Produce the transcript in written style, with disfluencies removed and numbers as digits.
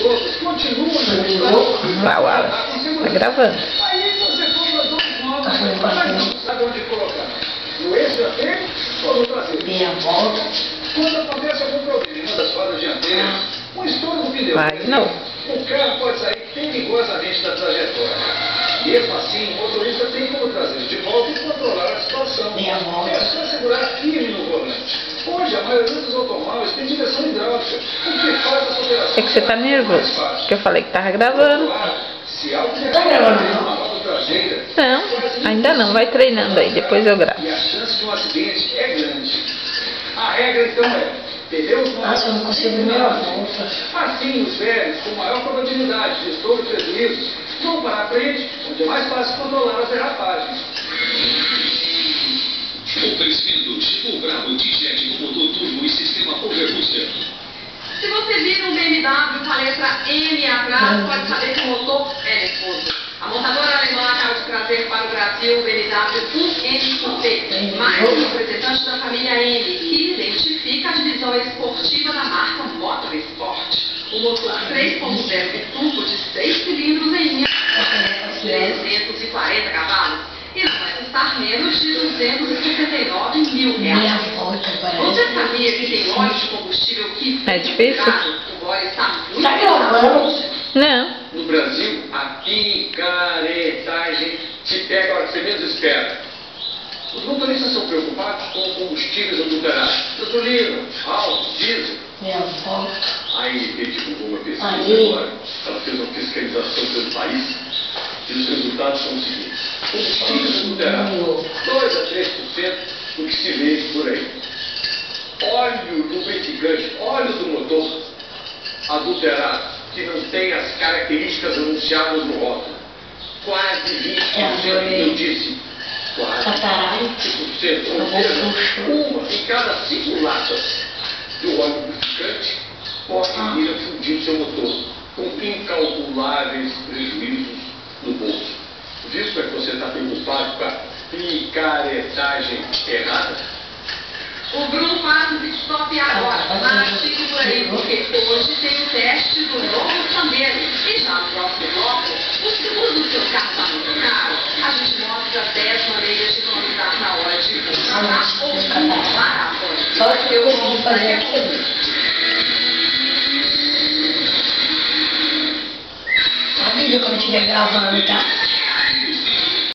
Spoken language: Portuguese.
outros continuam. Vai, Wallace. Tá gravando. Aí você compra dois móveis, mas não sabe onde colocar. No eixo da frente ou no traseiro? Dê a volta. Quando acontece algum problema, uma das rodas dianteiras, um estouro no pneu, Vai de novo. o carro pode sair perigosamente da trajetória. Mesmo assim, o motorista tem como trazer de volta e controlar a situação. Dê a volta. É só segurar firme no volante. Hoje, a maioria dos automóveis tem direção hidráulica, o que faz essa operação. É que você tá nervoso, porque eu falei que tava gravando. Se algo Tá gravando, uma roda traseira, Não, ainda não, vai treinando aí, depois eu gravo. e a chance de um acidente é grande. A regra, então, é pneus novos. Nossa, eu não consigo ver a volta. Assim, os velhos, com maior probabilidade de estouro e prejuízos, vão para a frente, onde é mais fácil controlar as derrapagens. Oferecimento Tipo Bravo T-Jet com motor turbo e sistema Power Booster. Se você vir um BMW com a letra M atrás, pode saber que o motor é nervoso. A montadora alemã acaba de trazer para o Brasil o BMW 1M Coupé, mais um representante da família M, que identifica a divisão esportiva da marca Motorsport. O motor 3.0 biturbo de 6 cilindros em 1.340 cavalos e não vai custar menos de R$269 mil. Dê a volta, Você parece. sabia que tem óleo de combustível que É difícil? o óleo está muito Tá gravando? Não. No Brasil, a picaretagem te pega a hora que você menos espera. Os motoristas são preocupados com combustíveis adulterados. Gasolina, álcool, diesel. Dê a volta. A ANP divulgou uma pesquisa Aí. agora. Ela fez uma fiscalização pelo país e os resultados são os seguintes. Combustíveis adulterados, 2 a 3% do que se vê por aí. Óleo lubrificante, óleo do motor adulterado, que não tem as características anunciadas no rótulo. Quase 20%, eu disse. Quase Cataralho. 20%, ou seja, uma em cada 5 latas do óleo lubrificante pode vir a fundir seu motor, com incalculáveis prejuízos no bolso. Visto é que você está preocupado com a picaretagem errada? O Bruno faz um pit stop agora, mas fique por aí, porque hoje tem o teste do novo Sandero. E já no próximo bloco, o seguro do seu carro está muito caro. A gente mostra 10 maneiras de economizar na hora de contratar ou renovar a pólice. Só que eu vou fazer aquilo. Avisa quando estiver gravando, tá?